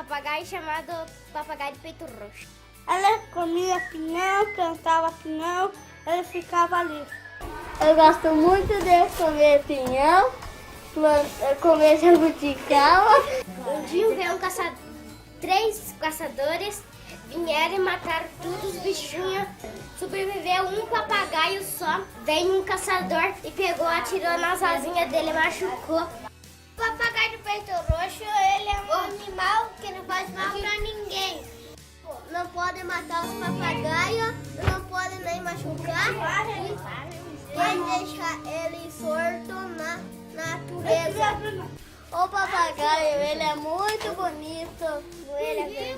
papagaio chamado papagaio de peito roxo. Ela comia pinhão, cantava pinhão, ela ficava ali. Eu gosto muito de comer pinhão, comer jabuticaba. Um dia veio três caçadores, vieram e mataram todos os bichinhos. Sobreviveu um papagaio só. Veio um caçador e pegou, atirou nas asinhas dele e machucou. O papagaio de peito roxo, ele é um animal que não faz mal pra ninguém. Não pode matar os papagaios, não pode nem machucar. Quem deixa ele solto na natureza. O papagaio, ele é muito bonito. Ele é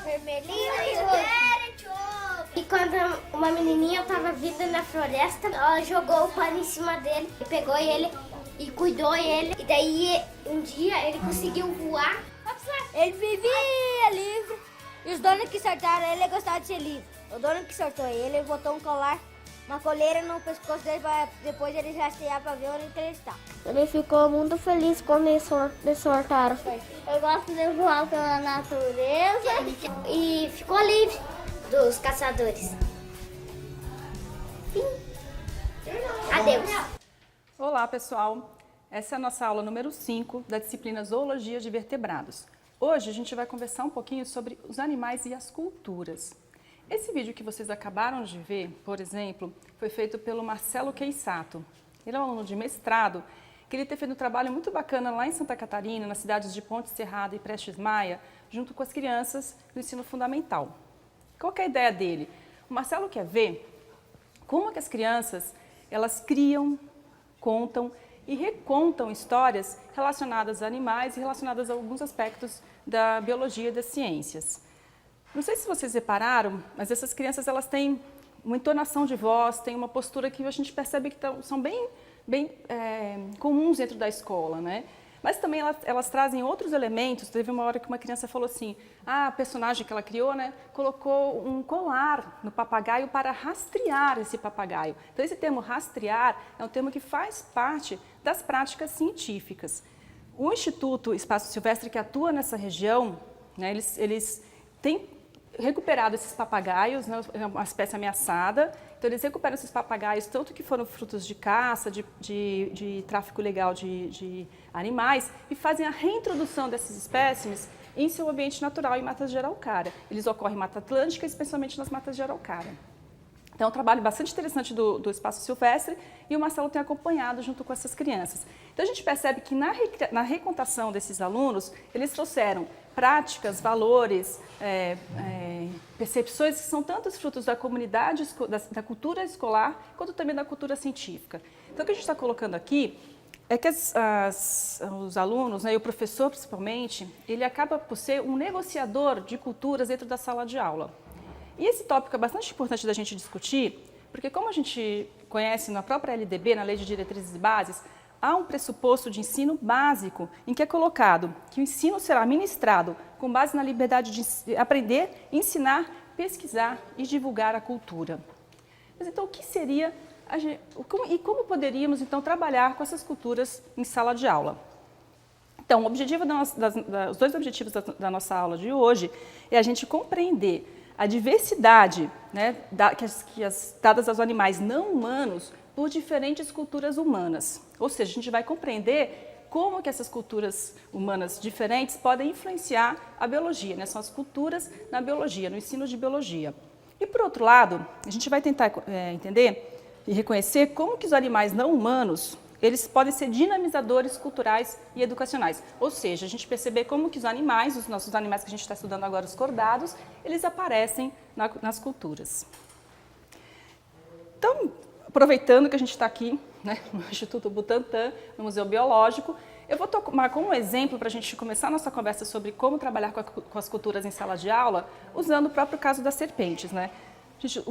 vermelhinho e roxo. E quando uma menininha estava viva na floresta, ela jogou o pano em cima dele, e pegou ele e cuidou ele. E daí um dia ele conseguiu voar. Ele vivia livre. E os donos que soltaram ele gostavam de ser livre. O dono que soltou ele botou um colar, uma coleira no pescoço dele para depois ele rastrear para ver onde ele está. Ele ficou muito feliz quando me soltaram. Eu gosto de voar pela natureza. E ficou livre dos caçadores. Fim. Adeus. Olá, pessoal! Essa é a nossa aula número 5 da disciplina Zoologia de Vertebrados. Hoje a gente vai conversar um pouquinho sobre os animais e as culturas. Esse vídeo que vocês acabaram de ver, por exemplo, foi feito pelo Marcelo Queisato. Ele é um aluno de mestrado, que ele tem feito um trabalho muito bacana lá em Santa Catarina, nas cidades de Ponte Serrada e Prestes Maia, junto com as crianças do ensino fundamental. Qual que é a ideia dele? O Marcelo quer ver como que as crianças, elas criam, contam e recontam histórias relacionadas a animais e relacionadas a alguns aspectos da biologia e das ciências. Não sei se vocês repararam, mas essas crianças elas têm uma entonação de voz, têm uma postura que a gente percebe que são bem comuns dentro da escola, né? Mas também elas trazem outros elementos. Teve uma hora que uma criança falou assim, a personagem que ela criou, né, colocou um colar no papagaio para rastrear esse papagaio. Então esse termo rastrear é um termo que faz parte das práticas científicas. O Instituto Espaço Silvestre que atua nessa região, né, eles têm recuperado esses papagaios, né, é uma espécie ameaçada. Então eles recuperam esses papagaios, tanto que foram frutos de caça, de tráfico ilegal de animais, e fazem a reintrodução desses espécimes em seu ambiente natural em matas de araucária. Eles ocorrem em Mata Atlântica, especialmente nas matas de araucária. Então é um trabalho bastante interessante do Espaço Silvestre e o Marcelo tem acompanhado junto com essas crianças. Então a gente percebe que na recontação desses alunos, eles trouxeram práticas, valores, percepções que são tantos frutos da comunidade, da cultura escolar, quanto também da cultura científica. Então o que a gente está colocando aqui é que os alunos, né, e o professor principalmente, ele acaba por ser um negociador de culturas dentro da sala de aula. E esse tópico é bastante importante da gente discutir, porque como a gente conhece na própria LDB, na Lei de Diretrizes e Bases, há um pressuposto de ensino básico em que é colocado que o ensino será ministrado com base na liberdade de aprender, ensinar, pesquisar e divulgar a cultura. Mas então o que seria, como poderíamos então trabalhar com essas culturas em sala de aula? Então, os dois objetivos da nossa aula de hoje é a gente compreender a diversidade, né, dadas aos animais não humanos por diferentes culturas humanas. Ou seja, a gente vai compreender como que essas culturas humanas diferentes podem influenciar a biologia, né? São as culturas na biologia, no ensino de biologia. E por outro lado, a gente vai tentar entender e reconhecer como que os animais não humanos eles podem ser dinamizadores culturais e educacionais. Ou seja, a gente perceber como que os animais, os nossos animais que a gente está estudando agora, os cordados, eles aparecem nas culturas. Então, aproveitando que a gente está aqui, né, no Instituto Butantan, no Museu Biológico, eu vou tomar como exemplo para a gente começar a nossa conversa sobre como trabalhar com as culturas em sala de aula, usando o próprio caso das serpentes, né? Gente, o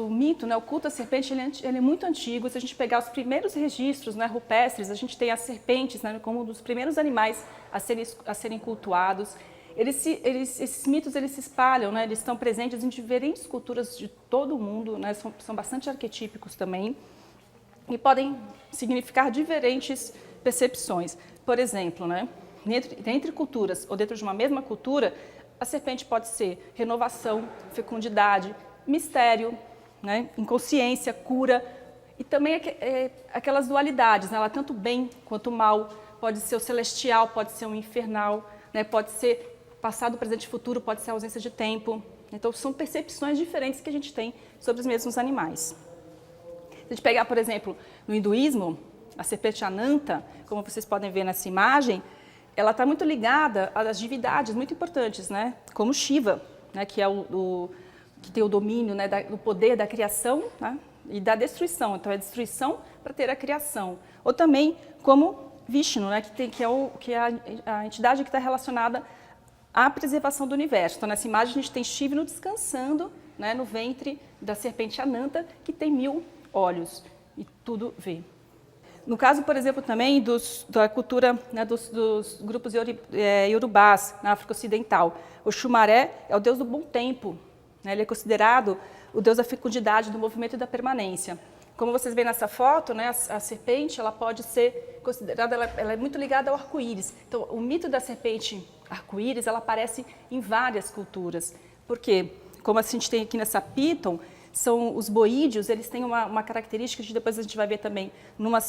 mito, né, o culto à serpente, ele é muito antigo. Se a gente pegar os primeiros registros, né, rupestres, a gente tem as serpentes, né, como um dos primeiros animais a serem cultuados. Esses mitos eles se espalham, né, eles estão presentes em diferentes culturas de todo o mundo, né, são bastante arquetípicos também e podem significar diferentes percepções. Por exemplo, né, entre culturas ou dentro de uma mesma cultura, a serpente pode ser renovação, fecundidade, mistério, né, inconsciência, cura e também aquelas dualidades, né, ela tanto bem quanto mal, pode ser o celestial, pode ser o infernal, né, pode ser passado, presente e futuro, pode ser a ausência de tempo. Então são percepções diferentes que a gente tem sobre os mesmos animais. Se a gente pegar, por exemplo, no hinduísmo, a serpente Ananta, como vocês podem ver nessa imagem, ela está muito ligada às divindades muito importantes, né? Como Shiva, né? Que é que tem o domínio, né? Do poder da criação, né? E da destruição. Então é destruição para ter a criação. Ou também como Vishnu, né? Que é a entidade que está relacionada à preservação do universo. Então nessa imagem a gente tem Shiva descansando, né? No ventre da serpente Ananta, que tem 1000 olhos e tudo vê. No caso, por exemplo, também da cultura, né, dos grupos iorubás na África Ocidental, o Xumaré é o deus do bom tempo, né, ele é considerado o deus da fecundidade, do movimento e da permanência. Como vocês veem nessa foto, né, a serpente ela pode ser considerada, ela é muito ligada ao arco-íris. Então, o mito da serpente arco-íris ela aparece em várias culturas. Por quê? Como a gente tem aqui nessa Piton, são os boídeos, eles têm uma característica que depois a gente vai ver também numa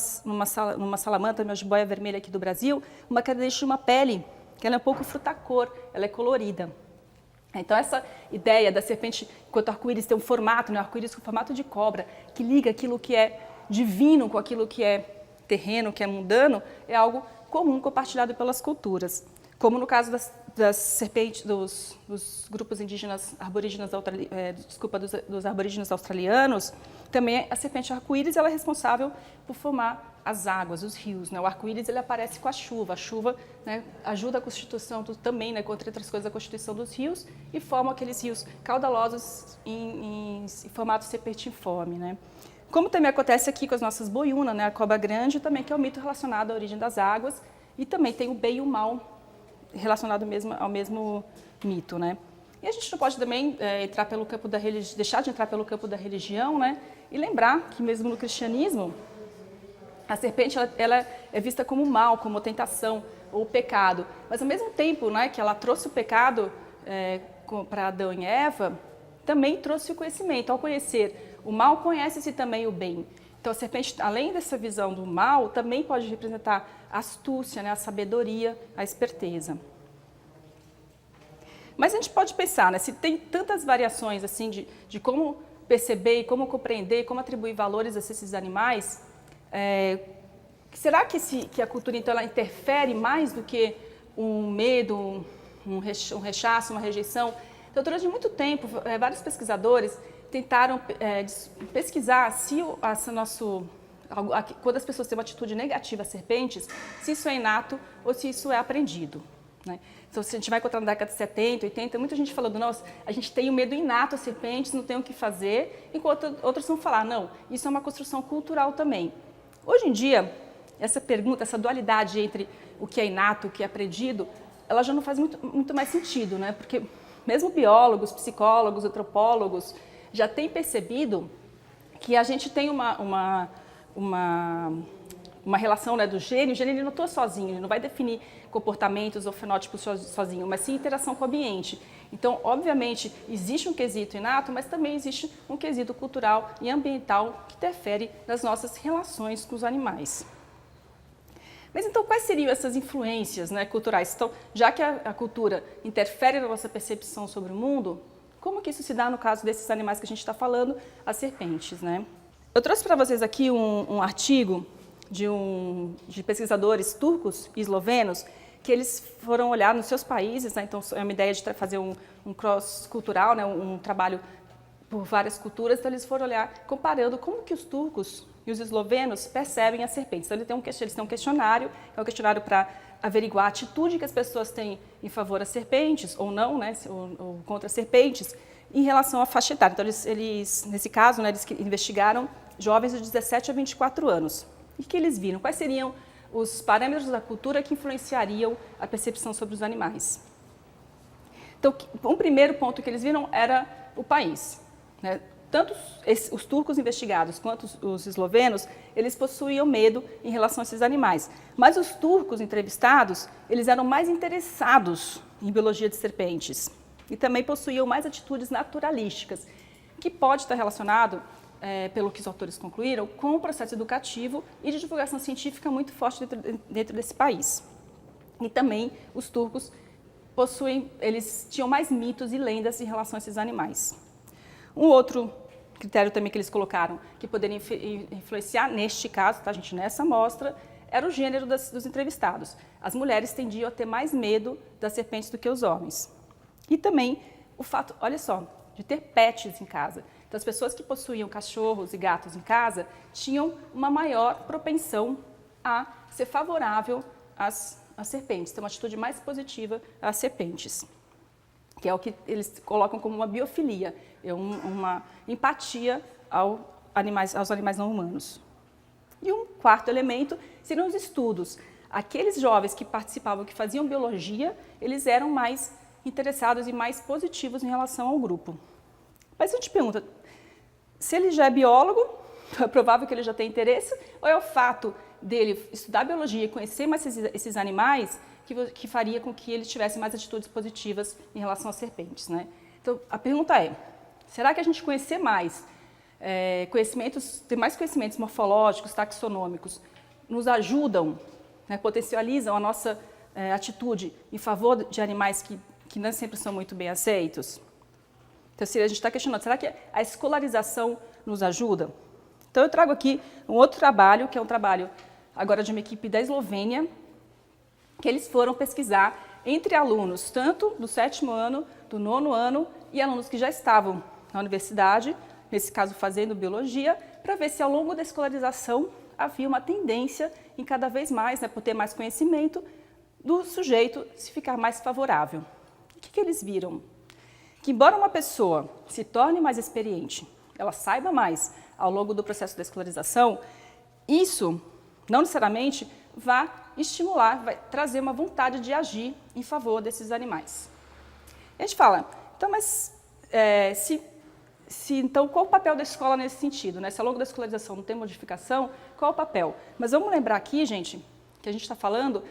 salamandra, uma jiboia vermelha aqui do Brasil, uma característica de uma pele, que ela é um pouco frutacor, ela é colorida. Então essa ideia da serpente, enquanto arco-íris tem um formato, né, arco-íris com formato de cobra, que liga aquilo que é divino com aquilo que é terreno, que é mundano, é algo comum compartilhado pelas culturas. Como no caso das serpentes, dos grupos indígenas aborígenas, dos aborígenes australianos, também a serpente arco-íris ela é responsável por formar as águas, os rios. Né? O arco-íris ele aparece com a chuva, né, ajuda a constituição também, né, entre outras coisas, a constituição dos rios e forma aqueles rios caudalosos em formato serpentiforme. Né? Como também acontece aqui com as nossas boiúnas, né, a cobra grande, também que é o mito relacionado à origem das águas, e também tem o bem e o mal relacionado ao mesmo mito, né? E a gente não pode também entrar pelo campo da religião, deixar de entrar pelo campo da religião, né? E lembrar que mesmo no cristianismo, a serpente ela é vista como mal, como tentação ou pecado. Mas ao mesmo tempo, né, que ela trouxe o pecado para Adão e Eva, também trouxe o conhecimento. Ao conhecer o mal, conhece-se também o bem. Então a serpente, além dessa visão do mal, também pode representar a astúcia, né, a sabedoria, a esperteza. Mas a gente pode pensar, né, se tem tantas variações assim de como perceber, como compreender, como atribuir valores a esses animais, será que a cultura então ela interfere mais do que um medo, um rechaço, uma rejeição? Então durante muito tempo, vários pesquisadores tentaram pesquisar se quando as pessoas têm uma atitude negativa a serpentes, se isso é inato ou se isso é aprendido. Né? Então, se a gente vai encontrar na década de 70, 80, muita gente falando, nossa, a gente tem um medo inato a serpentes, não tem o que fazer, enquanto outros vão falar, não, isso é uma construção cultural também. Hoje em dia, essa pergunta, essa dualidade entre o que é inato, o que é aprendido, ela já não faz muito mais sentido, né? Porque mesmo biólogos, psicólogos, antropólogos, já tem percebido que a gente tem uma relação, né, do gene. O gene ele não atua sozinho, ele não vai definir comportamentos ou fenótipos sozinho, mas sim interação com o ambiente. Então, obviamente, existe um quesito inato, mas também existe um quesito cultural e ambiental que interfere nas nossas relações com os animais. Mas então, quais seriam essas influências, né, culturais? Então, já que a cultura interfere na nossa percepção sobre o mundo, como que isso se dá no caso desses animais que a gente está falando, as serpentes, né? Eu trouxe para vocês aqui um artigo de pesquisadores turcos e eslovenos que eles foram olhar nos seus países, né? Então é uma ideia de fazer um cross-cultural, né? Um trabalho por várias culturas, então eles foram olhar comparando como que os turcos e os eslovenos percebem as serpentes. Então eles têm um questionário, é um questionário para averiguar a atitude que as pessoas têm em favor das serpentes, ou não, né, ou contra as serpentes, em relação à faixa etária. Então, eles nesse caso, né, eles investigaram jovens de 17 a 24 anos. E o que eles viram? Quais seriam os parâmetros da cultura que influenciariam a percepção sobre os animais? Então, um primeiro ponto que eles viram era o país. Né? tanto os turcos investigados quanto os eslovenos, eles possuíam medo em relação a esses animais. Mas os turcos entrevistados, eles eram mais interessados em biologia de serpentes e também possuíam mais atitudes naturalísticas, que pode estar relacionado, pelo que os autores concluíram, com o processo educativo e de divulgação científica muito forte dentro desse país. E também os turcos eles tinham mais mitos e lendas em relação a esses animais. Um outro critério também que eles colocaram, que poderia influenciar neste caso, tá, gente, nessa amostra, era o gênero dos entrevistados. As mulheres tendiam a ter mais medo das serpentes do que os homens. E também o fato, olha só, de ter pets em casa. Então, as pessoas que possuíam cachorros e gatos em casa tinham uma maior propensão a ser favorável às serpentes, ter uma atitude mais positiva às serpentes, que é o que eles colocam como uma biofilia, uma empatia aos animais não humanos. E um quarto elemento seriam os estudos. Aqueles jovens que participavam, que faziam biologia, eles eram mais interessados e mais positivos em relação ao grupo. Mas a gente pergunta, se ele já é biólogo, é provável que ele já tenha interesse, ou é o fato dele estudar biologia e conhecer mais esses animais que faria com que ele tivesse mais atitudes positivas em relação às serpentes, né? Então, a pergunta é, será que a gente conhecer mais, ter mais conhecimentos morfológicos, taxonômicos, nos ajudam, né, potencializam a nossa atitude em favor de animais que não sempre são muito bem aceitos? Então, se a gente está questionando, será que a escolarização nos ajuda? Então, eu trago aqui um outro trabalho, que é um trabalho agora de uma equipe da Eslovênia, que eles foram pesquisar entre alunos, tanto do 7º ano, do 9º ano, e alunos que já estavam na universidade, nesse caso fazendo biologia, para ver se ao longo da escolarização havia uma tendência em cada vez mais, né, por ter mais conhecimento, do sujeito se ficar mais favorável. O que eles viram? Que embora uma pessoa se torne mais experiente, ela saiba mais ao longo do processo da escolarização, isso não necessariamente vai estimular, vai trazer uma vontade de agir em favor desses animais. A gente fala, então, mas então, qual o papel da escola nesse sentido, né? Se ao longo da escolarização não tem modificação, qual o papel? Mas vamos lembrar aqui, gente, que a gente está falando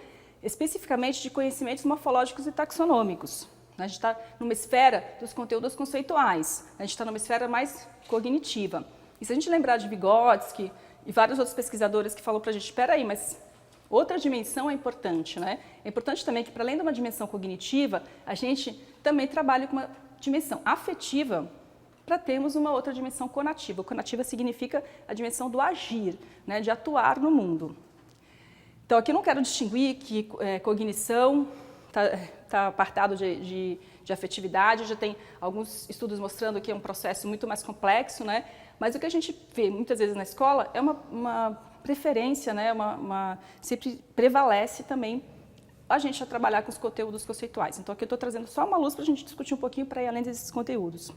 especificamente de conhecimentos morfológicos e taxonômicos. A gente está numa esfera dos conteúdos conceituais, a gente está numa esfera mais cognitiva. E se a gente lembrar de Vygotsky e vários outros pesquisadores que falam para a gente, espera aí, mas outra dimensão é importante, né? É importante também que, para além de uma dimensão cognitiva, a gente também trabalhe com uma dimensão afetiva para termos uma outra dimensão conativa. O conativa significa a dimensão do agir, né? De atuar no mundo. Então, aqui eu não quero distinguir que cognição está apartado de afetividade, já tem alguns estudos mostrando que é um processo muito mais complexo, né? Mas o que a gente vê muitas vezes na escola é uma preferência, né? Sempre prevalece também a gente a trabalhar com os conteúdos conceituais. Então, aqui eu estou trazendo só uma luz para a gente discutir um pouquinho para ir além desses conteúdos.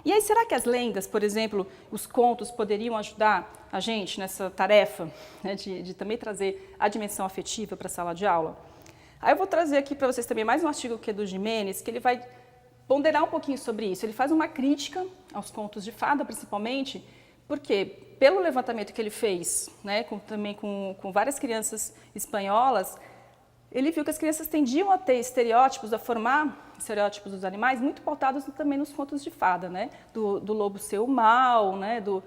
E aí, será que as lendas, por exemplo, os contos, poderiam ajudar a gente nessa tarefa, né, de também trazer a dimensão afetiva para a sala de aula? Aí eu vou trazer aqui para vocês também mais um artigo que é do Jimenez, que ele vai ponderar um pouquinho sobre isso. Ele faz uma crítica aos contos de fada, principalmente, porque pelo levantamento que ele fez, né, também com várias crianças espanholas, ele viu que as crianças tendiam a ter estereótipos, a formar estereótipos dos animais muito pautados também nos contos de fada, né? Do lobo ser o mal, né? do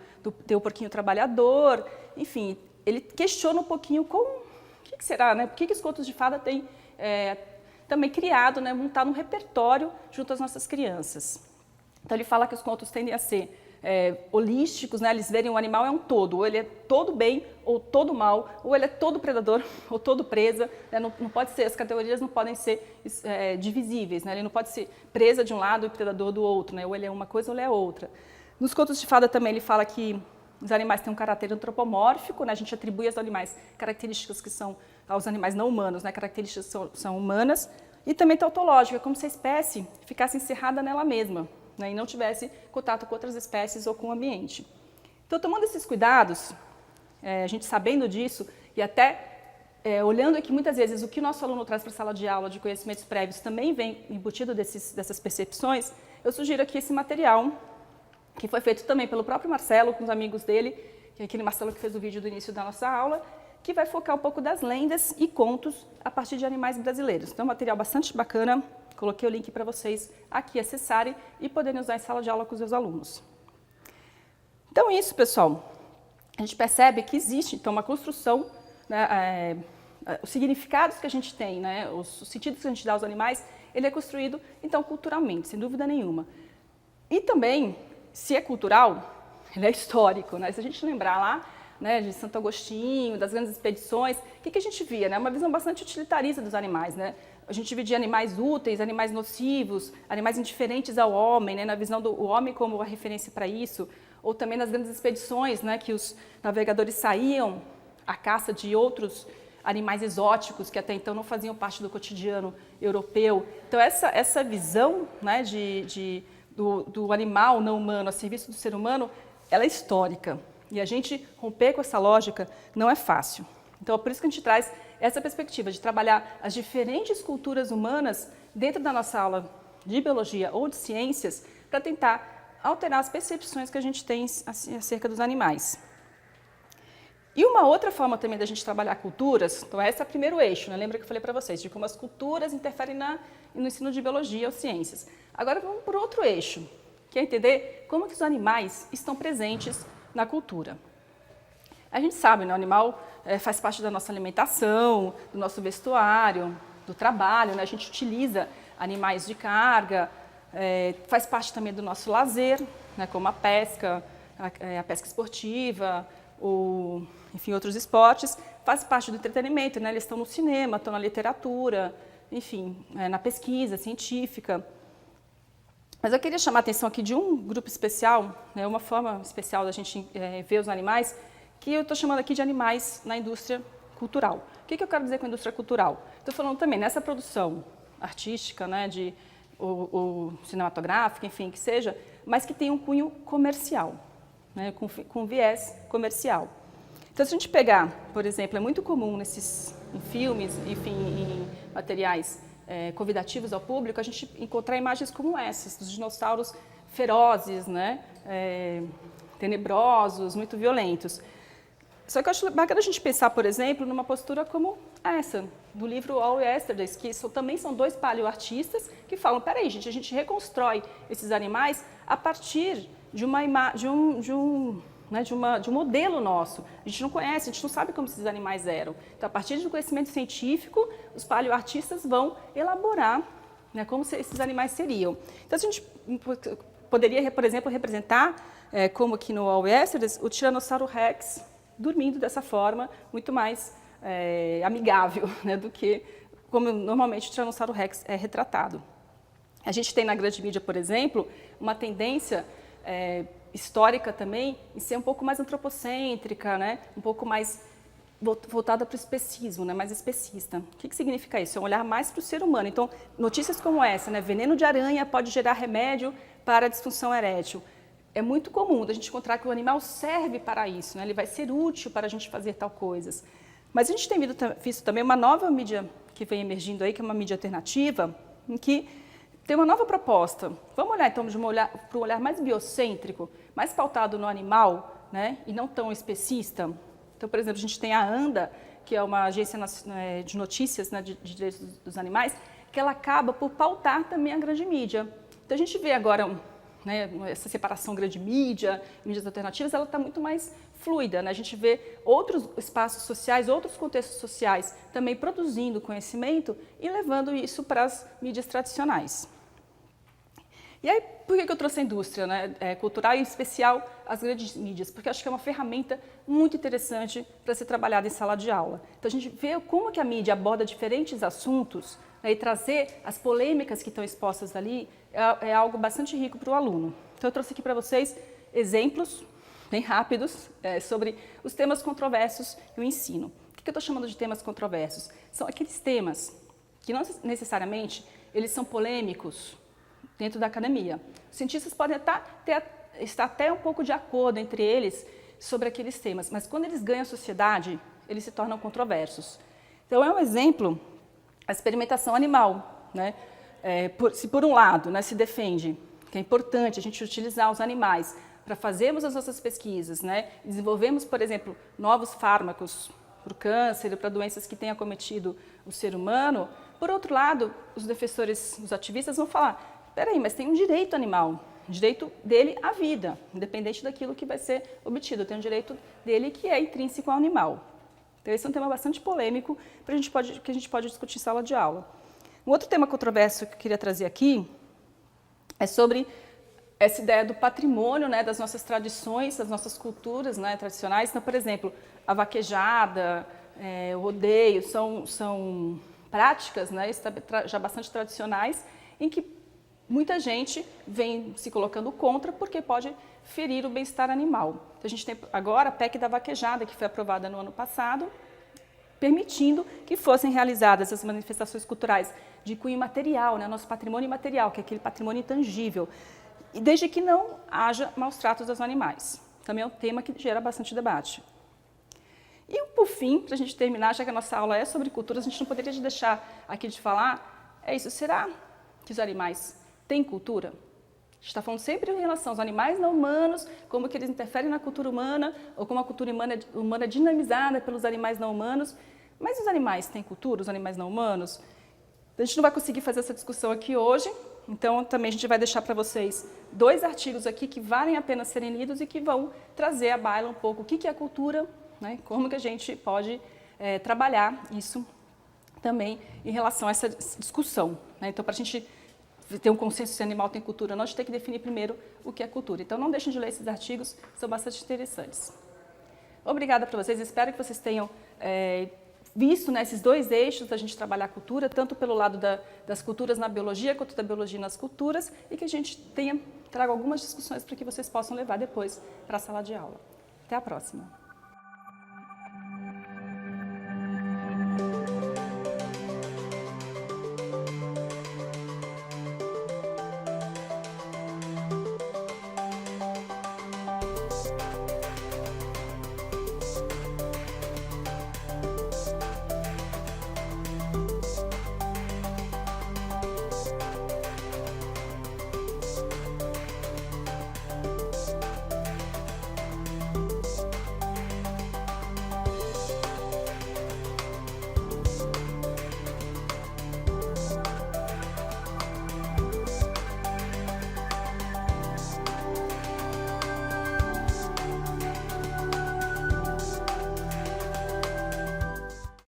ter o porquinho trabalhador, enfim, ele questiona um pouquinho o que será, né? Por que os contos de fada têm também criado, né? Montado um repertório junto às nossas crianças. Então ele fala que os contos tendem a ser holísticos, né? Eles verem o animal é um todo, ou ele é todo bem ou todo mal, ou ele é todo predador ou todo presa, né? Não pode ser, as categorias não podem ser divisíveis, né? Ele não pode ser presa de um lado e predador do outro, né? Ou ele é uma coisa ou ele é outra. Nos contos de fada também ele fala que os animais têm um caráter antropomórfico, né? A gente atribui aos animais características que são aos animais não humanos, né? Características que são humanas, e também tautológica, como se a espécie ficasse encerrada nela mesma, né, e não tivesse contato com outras espécies ou com o ambiente. Então, tomando esses cuidados, a gente sabendo disso, e até olhando aqui muitas vezes o que o nosso aluno traz para a sala de aula de conhecimentos prévios também vem embutido dessas percepções, eu sugiro aqui esse material, que foi feito também pelo próprio Marcelo, com os amigos dele, que é aquele Marcelo que fez o vídeo do início da nossa aula, que vai focar um pouco das lendas e contos a partir de animais brasileiros. Então, é um material bastante bacana, coloquei o link para vocês aqui acessarem e poderem usar em sala de aula com os seus alunos. Então, isso, pessoal, a gente percebe que existe, então, uma construção, né, os significados que a gente tem, né, os sentidos que a gente dá aos animais, ele é construído, então, culturalmente, sem dúvida nenhuma. E também, se é cultural, ele é histórico, né? Se a gente lembrar lá, né, de Santo Agostinho, das grandes expedições, o que a gente via? Né? Uma visão bastante utilitarista dos animais. Né? A gente dividia animais úteis, animais nocivos, animais indiferentes ao homem, né? Na visão do homem como a referência para isso, ou também nas grandes expedições, né, que os navegadores saíam à caça de outros animais exóticos que até então não faziam parte do cotidiano europeu. Então, essa visão, né, do animal não humano a serviço do ser humano, ela é histórica. E a gente romper com essa lógica não é fácil. Então, é por isso que a gente traz essa perspectiva de trabalhar as diferentes culturas humanas dentro da nossa aula de biologia ou de ciências para tentar alterar as percepções que a gente tem acerca dos animais. E uma outra forma também da gente trabalhar culturas, então esse é o primeiro eixo, né? Lembra que eu falei para vocês, de como as culturas interferem no ensino de biologia ou ciências. Agora vamos para outro eixo, que é entender como que os animais estão presentes na cultura. A gente sabe, né, o animal faz parte da nossa alimentação, do nosso vestuário, do trabalho, né? A gente utiliza animais de carga, faz parte também do nosso lazer, né, como a pesca esportiva, enfim, outros esportes, faz parte do entretenimento, né? Eles estão no cinema, estão na literatura, enfim, na pesquisa científica. Mas eu queria chamar a atenção aqui de um grupo especial, né, uma forma especial da gente ver os animais, que eu estou chamando aqui de animais na indústria cultural. O que eu quero dizer com a indústria cultural? Estou falando também nessa produção artística, né, ou cinematográfica, enfim, que seja, mas que tem um cunho comercial, né, com viés comercial. Então, se a gente pegar, por exemplo, é muito comum em filmes, enfim, em materiais convidativos ao público, a gente encontrar imagens como essas, dos dinossauros ferozes, né, tenebrosos, muito violentos. Só que eu acho bacana a gente pensar, por exemplo, numa postura como essa, do livro All Yesterdays, que também são dois paleoartistas que falam, peraí, gente, a gente reconstrói esses animais a partir de um modelo nosso. A gente não conhece, a gente não sabe como esses animais eram. Então, a partir do conhecimento científico, os paleoartistas vão elaborar, né, como esses animais seriam. Então, a gente poderia, por exemplo, representar, como aqui no All Yesterdays, o Tiranossauro Rex dormindo dessa forma, muito mais amigável, né, do que como normalmente o Tiranossauro Rex é retratado. A gente tem na grande mídia, por exemplo, uma tendência histórica também em ser um pouco mais antropocêntrica, né? Um pouco mais voltada para o especismo, né? Mais especista. O que significa isso? É um olhar mais para o ser humano. Então, notícias como essa, né? Veneno de aranha pode gerar remédio para a disfunção erétil. É muito comum a gente encontrar que o animal serve para isso, né? Ele vai ser útil para a gente fazer tal coisas. Mas a gente tem visto também uma nova mídia que vem emergindo aí, que é uma mídia alternativa, em que tem uma nova proposta. Vamos olhar então para um olhar mais biocêntrico, mais pautado no animal, né? E não tão especista. Então, por exemplo, a gente tem a ANDA, que é uma agência de notícias, né, de direitos dos animais, que ela acaba por pautar também a grande mídia. Então, a gente vê agora, né, essa separação grande mídia, mídias alternativas, ela está muito mais fluida, né? A gente vê outros espaços sociais, outros contextos sociais também produzindo conhecimento e levando isso para as mídias tradicionais. E aí, por que eu trouxe a indústria, né, cultural, e em especial as grandes mídias? Porque eu acho que é uma ferramenta muito interessante para ser trabalhada em sala de aula. Então, a gente vê como que a mídia aborda diferentes assuntos, né, e trazer as polêmicas que estão expostas ali é algo bastante rico para o aluno. Então, eu trouxe aqui para vocês exemplos bem rápidos sobre os temas controversos e o ensino. O que eu estou chamando de temas controversos? São aqueles temas que não necessariamente eles são polêmicos dentro da academia. Os cientistas podem estar até um pouco de acordo entre eles sobre aqueles temas, mas quando eles ganham a sociedade, eles se tornam controversos. Então, é um exemplo a experimentação animal, né? Se por um lado, né, se defende que é importante a gente utilizar os animais para fazermos as nossas pesquisas, né? Desenvolvemos, por exemplo, novos fármacos para o câncer, para doenças que têm acometido o ser humano. Por outro lado, os defensores, os ativistas vão falar, peraí, mas tem um direito animal, direito dele à vida, independente daquilo que vai ser obtido, tem um direito dele que é intrínseco ao animal. Então esse é um tema bastante polêmico que a gente pode discutir em sala de aula. Um outro tema controverso que eu queria trazer aqui é sobre essa ideia do patrimônio, né, das nossas tradições, das nossas culturas, né, tradicionais. Então, por exemplo, a vaquejada, o rodeio, são práticas, né, já bastante tradicionais, em que muita gente vem se colocando contra porque pode ferir o bem-estar animal. Então, a gente tem agora a PEC da vaquejada, que foi aprovada no ano passado, permitindo que fossem realizadas as manifestações culturais de cunho imaterial, né, nosso patrimônio imaterial, que é aquele patrimônio intangível, e desde que não haja maus tratos aos animais. Também é um tema que gera bastante debate. E, por fim, para a gente terminar, já que a nossa aula é sobre cultura, a gente não poderia deixar aqui de falar, será que os animais têm cultura? A gente está falando sempre em relação aos animais não humanos, como que eles interferem na cultura humana, ou como a cultura humana é dinamizada pelos animais não humanos. Mas os animais têm cultura, os animais não humanos? A gente não vai conseguir fazer essa discussão aqui hoje, então também a gente vai deixar para vocês 2 artigos aqui que valem a pena serem lidos e que vão trazer à baila um pouco o que é a cultura, né, como que a gente pode trabalhar isso também em relação a essa discussão. Né? Então, para a gente ter um consenso se animal tem cultura ou não, a gente tem que definir primeiro o que é cultura. Então, não deixem de ler esses artigos, são bastante interessantes. Obrigada para vocês, espero que vocês tenham visto, né, esses 2 eixos da gente trabalhar a cultura, tanto pelo lado das culturas na biologia, quanto da biologia nas culturas, e que a gente traga algumas discussões para que vocês possam levar depois para a sala de aula. Até a próxima!